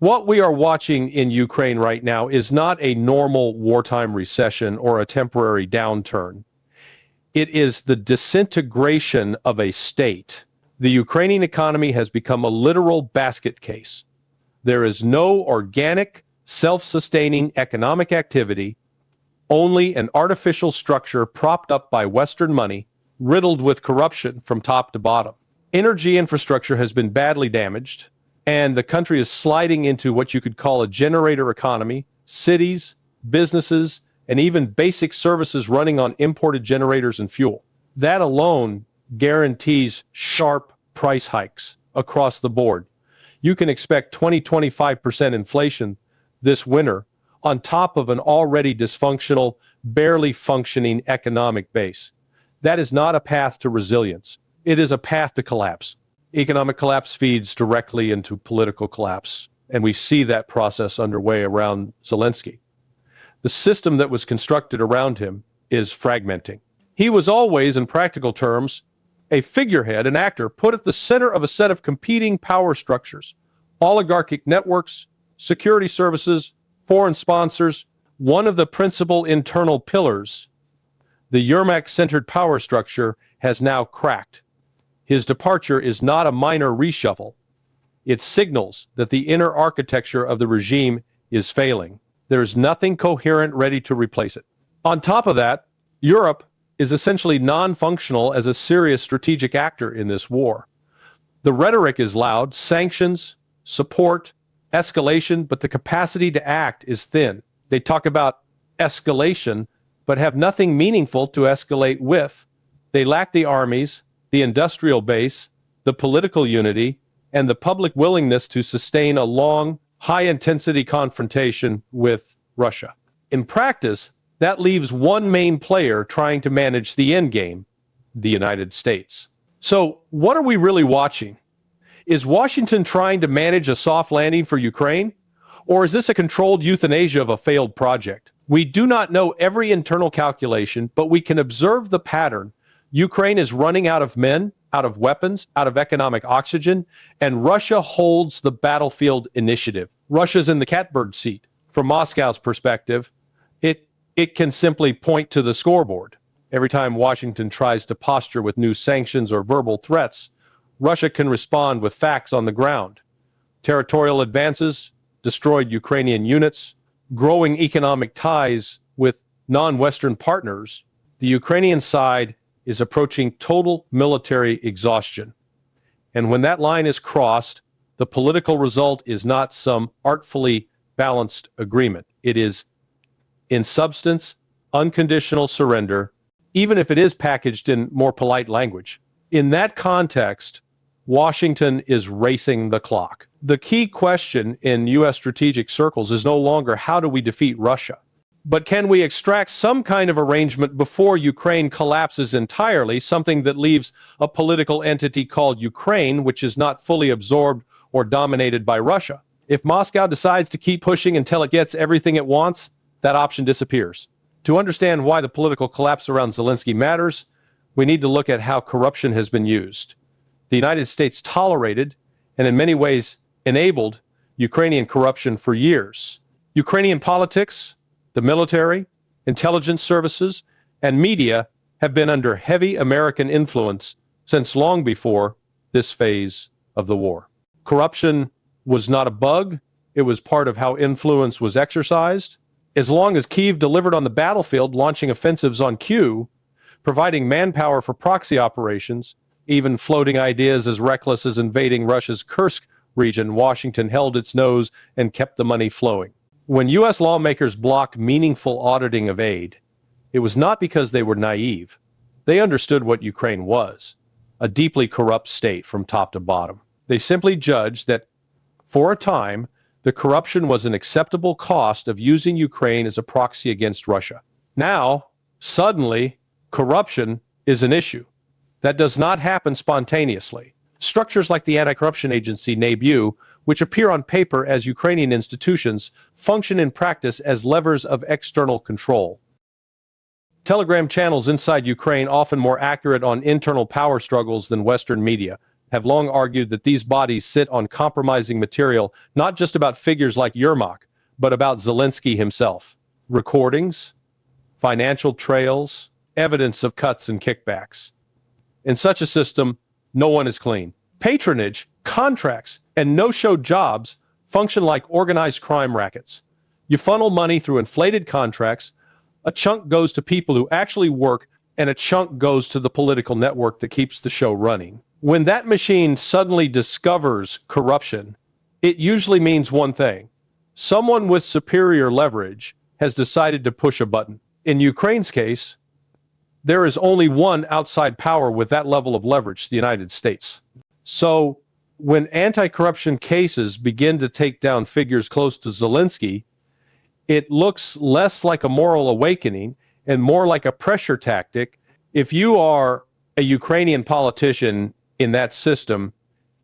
What we are watching in Ukraine right now is not a normal wartime recession or a temporary downturn. It is the disintegration of a state. The Ukrainian economy has become a literal basket case. There is no organic, self-sustaining economic activity, only an artificial structure propped up by Western money, riddled with corruption from top to bottom. Energy infrastructure has been badly damaged, and the country is sliding into what you could call a generator economy. Cities, businesses, and even basic services running on imported generators and fuel. That alone guarantees sharp price hikes across the board. You can expect 20-25% inflation this winter on top of an already dysfunctional, barely functioning economic base. That is not a path to resilience. It is a path to collapse. Economic collapse feeds directly into political collapse, and we see that process underway around Zelensky. The system that was constructed around him is fragmenting. He was always, in practical terms, a figurehead, an actor, put at the center of a set of competing power structures, oligarchic networks, security services, foreign sponsors. One of the principal internal pillars, the Yermak-centered power structure, has now cracked. His departure is not a minor reshuffle. It signals that the inner architecture of the regime is failing. There is nothing coherent ready to replace it. On top of that, Europe is essentially non-functional as a serious strategic actor in this war. The rhetoric is loud, sanctions, support, escalation, but the capacity to act is thin. They talk about escalation, but have nothing meaningful to escalate with. They lack the armies, the industrial base, the political unity, and the public willingness to sustain a long, high-intensity confrontation with Russia. In practice, that leaves one main player trying to manage the endgame, the United States. So, what are we really watching? Is Washington trying to manage a soft landing for Ukraine? Or is this a controlled euthanasia of a failed project? We do not know every internal calculation, but we can observe the pattern. Ukraine is running out of men, out of weapons, out of economic oxygen, and Russia holds the battlefield initiative. Russia's in the catbird seat. From Moscow's perspective, it can simply point to the scoreboard. Every time Washington tries to posture with new sanctions or verbal threats, Russia can respond with facts on the ground. Territorial advances, destroyed Ukrainian units, growing economic ties with non-Western partners. The Ukrainian side is approaching total military exhaustion. And when that line is crossed, the political result is not some artfully balanced agreement. It is, in substance, unconditional surrender, even if it is packaged in more polite language. In that context, Washington is racing the clock. The key question in U.S. strategic circles is no longer how do we defeat Russia, but can we extract some kind of arrangement before Ukraine collapses entirely, something that leaves a political entity called Ukraine, which is not fully absorbed or dominated by Russia. If Moscow decides to keep pushing until it gets everything it wants, that option disappears. To understand why the political collapse around Zelensky matters, we need to look at how corruption has been used. The United States tolerated, and in many ways enabled, Ukrainian corruption for years. Ukrainian politics, the military, intelligence services, and media have been under heavy American influence since long before this phase of the war. Corruption was not a bug, it was part of how influence was exercised. As long as Kyiv delivered on the battlefield, launching offensives on cue, providing manpower for proxy operations, even floating ideas as reckless as invading Russia's Kursk region, Washington held its nose and kept the money flowing. When U.S. lawmakers blocked meaningful auditing of aid, it was not because they were naive. They understood what Ukraine was, a deeply corrupt state from top to bottom. They simply judged that, for a time, the corruption was an acceptable cost of using Ukraine as a proxy against Russia. Now, suddenly, corruption is an issue. That does not happen spontaneously. Structures like the anti-corruption agency, NABU, which appear on paper as Ukrainian institutions, function in practice as levers of external control. Telegram channels inside Ukraine often more accurate on internal power struggles than Western media. have long argued that these bodies sit on compromising material, not just about figures like Yermak, but about Zelensky himself. Recordings, financial trails, evidence of cuts and kickbacks. In such a system, no one is clean. Patronage, contracts, and no-show jobs function like organized crime rackets. You funnel money through inflated contracts, a chunk goes to people who actually work, and a chunk goes to the political network that keeps the show running. When that machine suddenly discovers corruption, it usually means one thing. Someone with superior leverage has decided to push a button. In Ukraine's case, there is only one outside power with that level of leverage, the United States. So when anti-corruption cases begin to take down figures close to Zelensky, it looks less like a moral awakening and more like a pressure tactic. If you are a Ukrainian politician in that system,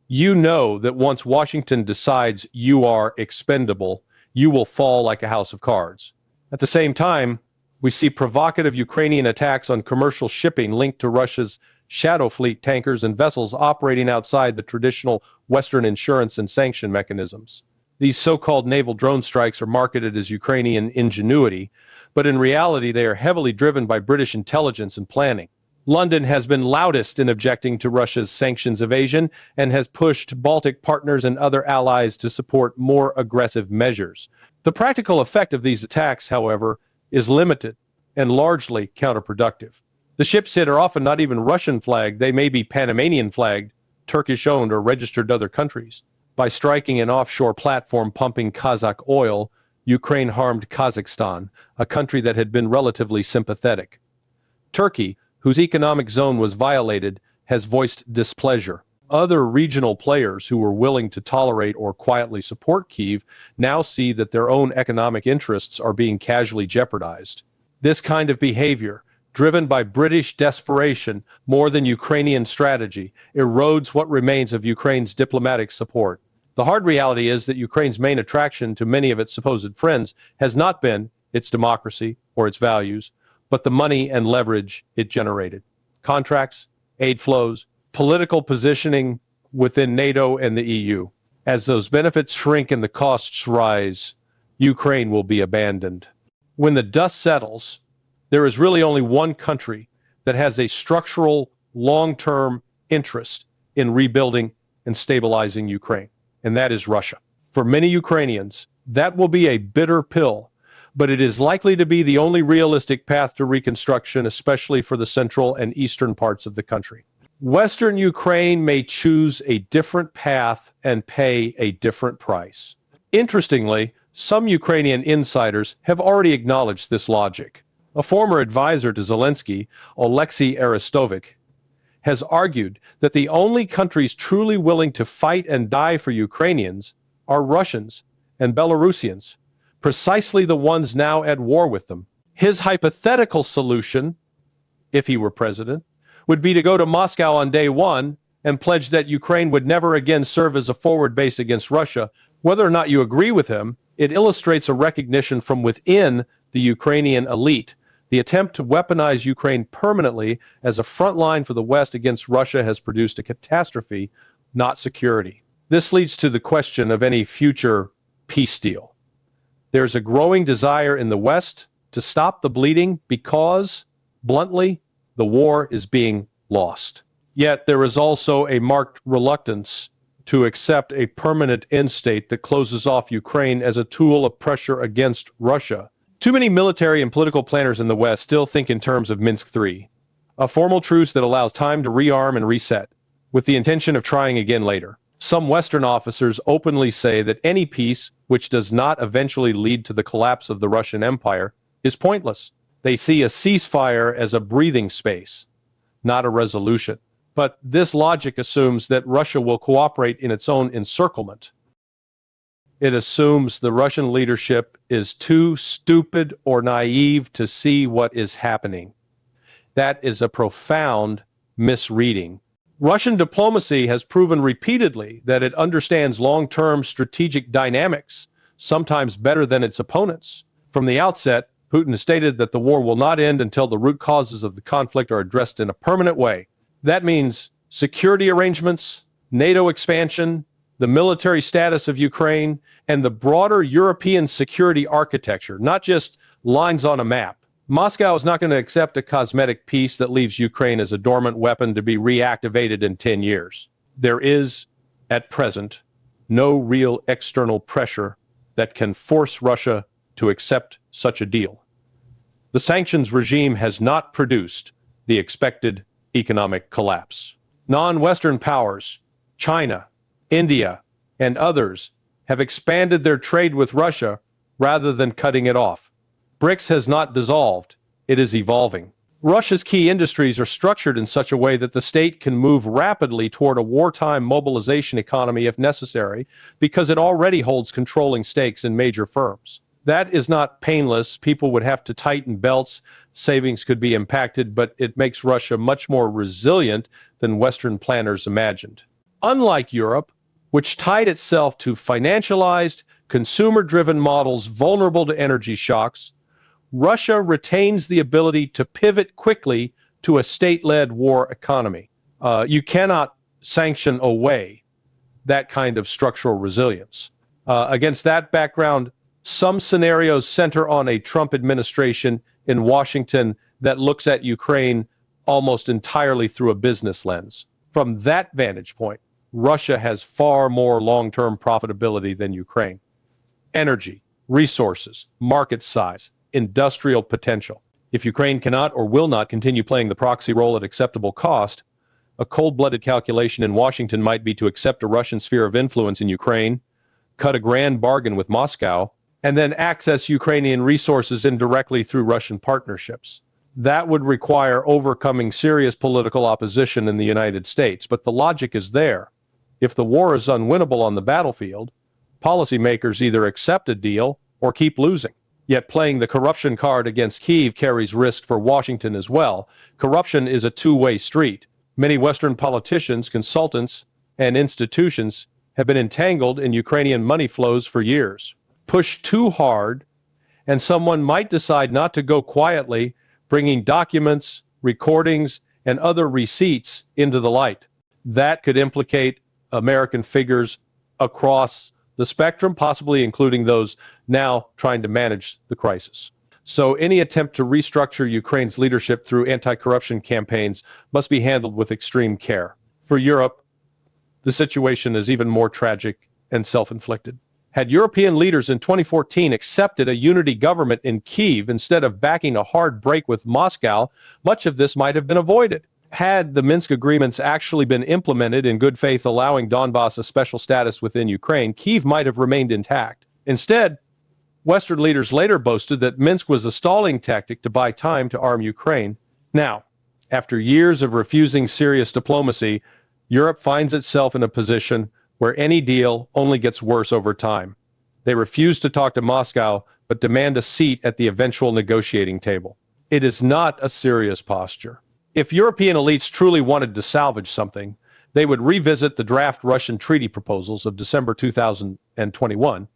you know that once Washington decides you are expendable, you will fall like a house of cards. At the same time, we see provocative Ukrainian attacks on commercial shipping linked to Russia's shadow fleet tankers and vessels operating outside the traditional Western insurance and sanction mechanisms. These so-called naval drone strikes are marketed as Ukrainian ingenuity, but in reality they are heavily driven by British intelligence and planning. London has been loudest in objecting to Russia's sanctions evasion and has pushed Baltic partners and other allies to support more aggressive measures. The practical effect of these attacks, however, is limited and largely counterproductive. The ships hit are often not even Russian flagged, they may be Panamanian flagged, Turkish owned, or registered to other countries. By striking an offshore platform pumping Kazakh oil, Ukraine harmed Kazakhstan, a country that had been relatively sympathetic. Turkey, whose economic zone was violated, has voiced displeasure. Other regional players who were willing to tolerate or quietly support Kyiv now see that their own economic interests are being casually jeopardized. This kind of behavior, driven by British desperation more than Ukrainian strategy, erodes what remains of Ukraine's diplomatic support. The hard reality is that Ukraine's main attraction to many of its supposed friends has not been its democracy or its values, but the money and leverage it generated. Contracts, aid flows, political positioning within NATO and the EU. As those benefits shrink and the costs rise, Ukraine will be abandoned. When the dust settles, there is really only one country that has a structural, long-term interest in rebuilding and stabilizing Ukraine, and that is Russia. For many Ukrainians, that will be a bitter pill, but it is likely to be the only realistic path to reconstruction, especially for the central and eastern parts of the country. Western Ukraine may choose a different path and pay a different price. Interestingly, some Ukrainian insiders have already acknowledged this logic. A former advisor to Zelensky, Oleksiy Arestovich, has argued that the only countries truly willing to fight and die for Ukrainians are Russians and Belarusians, precisely the ones now at war with them. His hypothetical solution, if he were president, would be to go to Moscow on day one and pledge that Ukraine would never again serve as a forward base against Russia. Whether or not you agree with him, it illustrates a recognition from within the Ukrainian elite. The attempt to weaponize Ukraine permanently as a front line for the West against Russia has produced a catastrophe, not security. This leads to the question of any future peace deal. There's a growing desire in the West to stop the bleeding because, bluntly, the war is being lost. Yet there is also a marked reluctance to accept a permanent end state that closes off Ukraine as a tool of pressure against Russia. Too many military and political planners in the West still think in terms of Minsk III, a formal truce that allows time to rearm and reset, with the intention of trying again later. Some Western officers openly say that any peace which does not eventually lead to the collapse of the Russian Empire is pointless. They see a ceasefire as a breathing space, not a resolution. But this logic assumes that Russia will cooperate in its own encirclement. It assumes the Russian leadership is too stupid or naive to see what is happening. That is a profound misreading. Russian diplomacy has proven repeatedly that it understands long-term strategic dynamics, sometimes better than its opponents. From the outset, Putin has stated that the war will not end until the root causes of the conflict are addressed in a permanent way. That means security arrangements, NATO expansion, the military status of Ukraine, and the broader European security architecture, not just lines on a map. Moscow is not going to accept a cosmetic peace that leaves Ukraine as a dormant weapon to be reactivated in 10 years. There is, at present, no real external pressure that can force Russia to accept such a deal. The sanctions regime has not produced the expected economic collapse. Non-Western powers, China, India, and others, have expanded their trade with Russia rather than cutting it off. BRICS has not dissolved, it is evolving. Russia's key industries are structured in such a way that the state can move rapidly toward a wartime mobilization economy if necessary, because it already holds controlling stakes in major firms. That is not painless. People would have to tighten belts, savings could be impacted, but it makes Russia much more resilient than Western planners imagined. Unlike Europe, which tied itself to financialized, consumer-driven models vulnerable to energy shocks, Russia retains the ability to pivot quickly to a state-led war economy. You cannot sanction away that kind of structural resilience. Against that background, some scenarios center on a Trump administration in Washington that looks at Ukraine almost entirely through a business lens. From that vantage point, Russia has far more long-term profitability than Ukraine. Energy, resources, market size, industrial potential. If Ukraine cannot or will not continue playing the proxy role at acceptable cost, a cold-blooded calculation in Washington might be to accept a Russian sphere of influence in Ukraine, cut a grand bargain with Moscow, and then access Ukrainian resources indirectly through Russian partnerships. That would require overcoming serious political opposition in the United States, but the logic is there. If the war is unwinnable on the battlefield, policymakers either accept a deal or keep losing. Yet playing the corruption card against Kyiv carries risk for Washington as well. Corruption is a two-way street. Many Western politicians, consultants, and institutions have been entangled in Ukrainian money flows for years. Push too hard, and someone might decide not to go quietly, bringing documents, recordings, and other receipts into the light. That could implicate American figures across the spectrum, possibly including those now trying to manage the crisis. So any attempt to restructure Ukraine's leadership through anti-corruption campaigns must be handled with extreme care. For Europe, the situation is even more tragic and self-inflicted. Had European leaders in 2014 accepted a unity government in Kyiv instead of backing a hard break with Moscow, much of this might have been avoided. Had the Minsk agreements actually been implemented in good faith, allowing Donbass a special status within Ukraine, Kyiv might have remained intact. Instead, Western leaders later boasted that Minsk was a stalling tactic to buy time to arm Ukraine. Now, after years of refusing serious diplomacy, Europe finds itself in a position where any deal only gets worse over time. They refuse to talk to Moscow, but demand a seat at the eventual negotiating table. It is not a serious posture. If European elites truly wanted to salvage something, they would revisit the draft Russian treaty proposals of December 2021,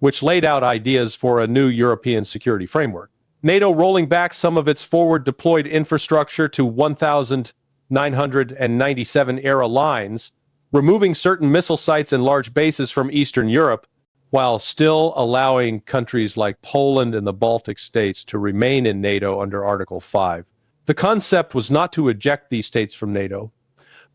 which laid out ideas for a new European security framework. NATO rolling back some of its forward deployed infrastructure to 1997 era lines, removing certain missile sites and large bases from Eastern Europe, while still allowing countries like Poland and the Baltic states to remain in NATO under Article 5. The concept was not to eject these states from NATO,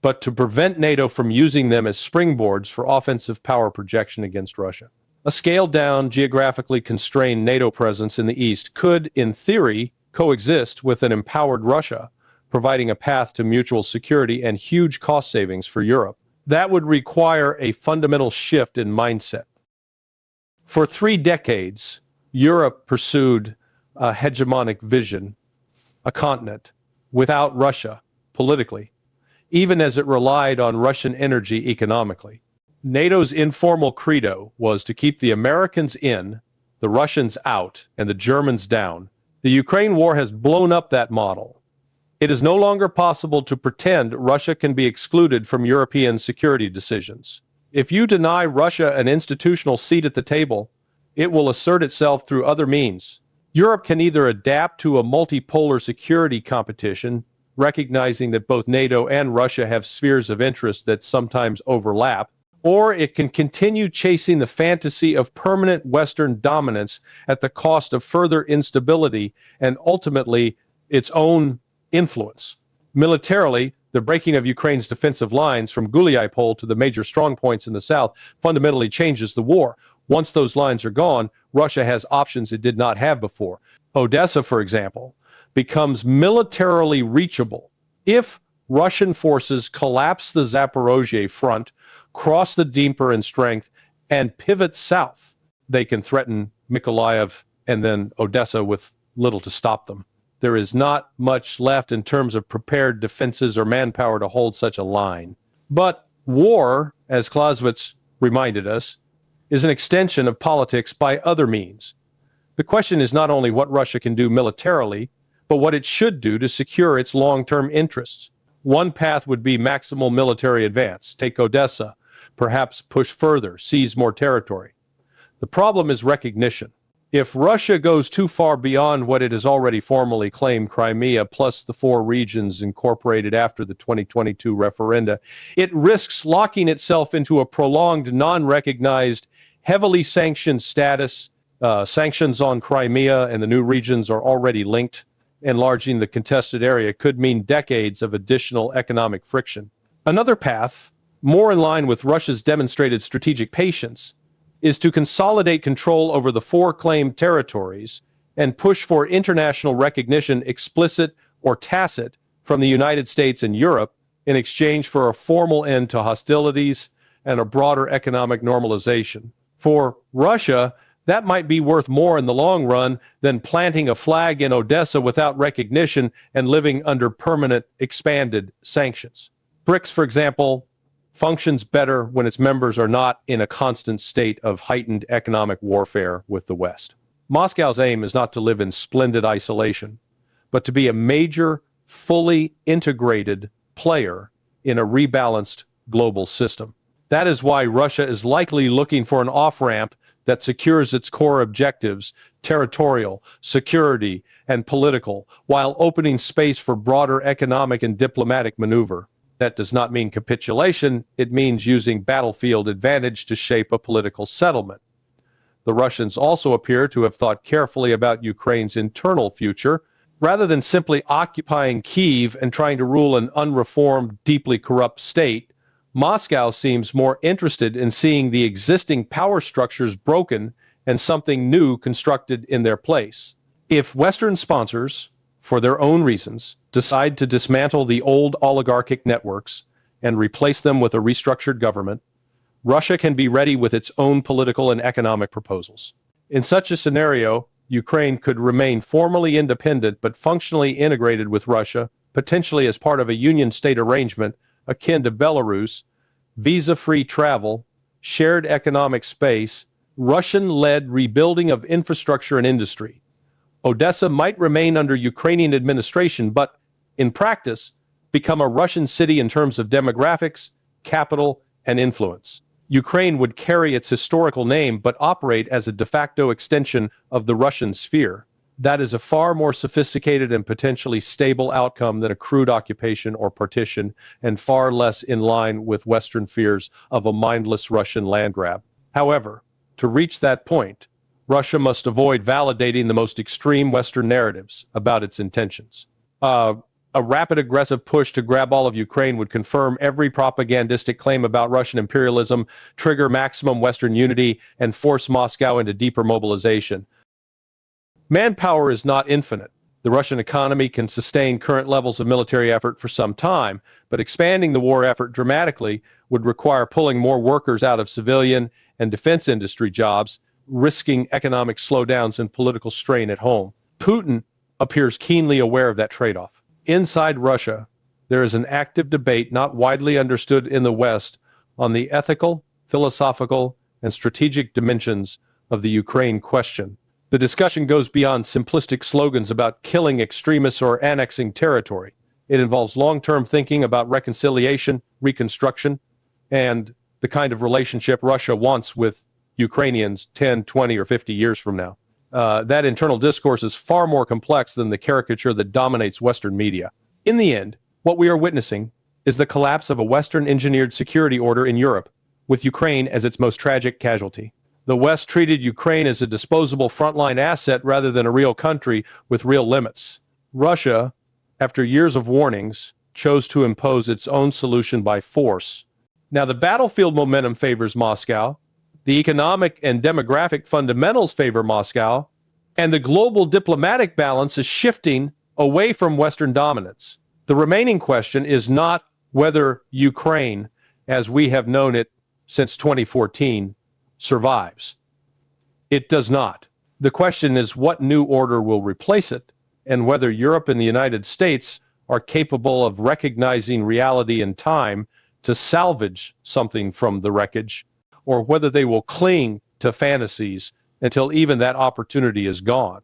but to prevent NATO from using them as springboards for offensive power projection against Russia. A scaled-down, geographically constrained NATO presence in the East could, in theory, coexist with an empowered Russia, providing a path to mutual security and huge cost savings for Europe. That would require a fundamental shift in mindset. For 3 decades, Europe pursued a hegemonic vision, a continent without Russia politically, even as it relied on Russian energy economically. NATO's informal credo was to keep the Americans in, the Russians out, and the Germans down. The Ukraine war has blown up that model. It is no longer possible to pretend Russia can be excluded from European security decisions. If you deny Russia an institutional seat at the table, it will assert itself through other means. Europe can either adapt to a multipolar security competition recognizing that both NATO and Russia have spheres of interest that sometimes overlap, or it can continue chasing the fantasy of permanent Western dominance at the cost of further instability and ultimately its own influence. Militarily, the breaking of Ukraine's defensive lines from Guliapol to the major strongpoints in the south fundamentally changes the war. Once those lines are gone, Russia has options it did not have before. Odessa, for example, becomes militarily reachable if Russian forces collapse the Zaporozhye front, cross the Dnieper in strength, and pivot south. They can threaten Mykolaiv and then Odessa with little to stop them. There is not much left in terms of prepared defenses or manpower to hold such a line. But war, as Clausewitz reminded us, is an extension of politics by other means. The question is not only what Russia can do militarily, but what it should do to secure its long-term interests. One path would be maximal military advance, take Odessa, perhaps push further, seize more territory. The problem is recognition. If Russia goes too far beyond what it has already formally claimed, Crimea plus the 4 regions incorporated after the 2022 referenda, it risks locking itself into a prolonged, non-recognized, heavily sanctioned status. Sanctions on Crimea and the new regions are already linked. Enlarging the contested area could mean decades of additional economic friction. Another path, more in line with Russia's demonstrated strategic patience, is to consolidate control over the 4 claimed territories and push for international recognition, explicit or tacit, from the United States and Europe in exchange for a formal end to hostilities and a broader economic normalization. For Russia, that might be worth more in the long run than planting a flag in Odessa without recognition and living under permanent expanded sanctions. BRICS, for example, functions better when its members are not in a constant state of heightened economic warfare with the West. Moscow's aim is not to live in splendid isolation, but to be a major, fully integrated player in a rebalanced global system. That is why Russia is likely looking for an off-ramp that secures its core objectives, territorial, security, and political, while opening space for broader economic and diplomatic maneuver. That does not mean capitulation. It means using battlefield advantage to shape a political settlement. The Russians also appear to have thought carefully about Ukraine's internal future, rather than simply occupying Kyiv and trying to rule an unreformed, deeply corrupt state. Moscow seems more interested in seeing the existing power structures broken and something new constructed in their place. If Western sponsors, for their own reasons, decide to dismantle the old oligarchic networks and replace them with a restructured government, Russia can be ready with its own political and economic proposals. In such a scenario, Ukraine could remain formally independent but functionally integrated with Russia, potentially as part of a union state arrangement akin to Belarus, visa-free travel, shared economic space, Russian-led rebuilding of infrastructure and industry. Odessa might remain under Ukrainian administration, but in practice, become a Russian city in terms of demographics, capital, and influence. Ukraine would carry its historical name, but operate as a de facto extension of the Russian sphere. That is a far more sophisticated and potentially stable outcome than a crude occupation or partition, and far less in line with Western fears of a mindless Russian land grab. However, to reach that point, Russia must avoid validating the most extreme Western narratives about its intentions. A rapid aggressive push to grab all of Ukraine would confirm every propagandistic claim about Russian imperialism, trigger maximum Western unity, and force Moscow into deeper mobilization. Manpower is not infinite. The Russian economy can sustain current levels of military effort for some time, but expanding the war effort dramatically would require pulling more workers out of civilian and defense industry jobs, risking economic slowdowns and political strain at home. Putin appears keenly aware of that trade-off. Inside Russia, there is an active debate not widely understood in the West on the ethical, philosophical, and strategic dimensions of the Ukraine question. The discussion goes beyond simplistic slogans about killing extremists or annexing territory. It involves long-term thinking about reconciliation, reconstruction, and the kind of relationship Russia wants with Ukrainians 10, 20, or 50 years from now. That internal discourse is far more complex than the caricature that dominates Western media. In the end, what we are witnessing is the collapse of a Western-engineered security order in Europe, with Ukraine as its most tragic casualty. The West treated Ukraine as a disposable frontline asset rather than a real country with real limits. Russia, after years of warnings, chose to impose its own solution by force. Now, the battlefield momentum favors Moscow, the economic and demographic fundamentals favor Moscow, and the global diplomatic balance is shifting away from Western dominance. The remaining question is not whether Ukraine, as we have known it since 2014, survives. It does not. The question is what new order will replace it, and whether Europe and the United States are capable of recognizing reality in time to salvage something from the wreckage, or whether they will cling to fantasies until even that opportunity is gone.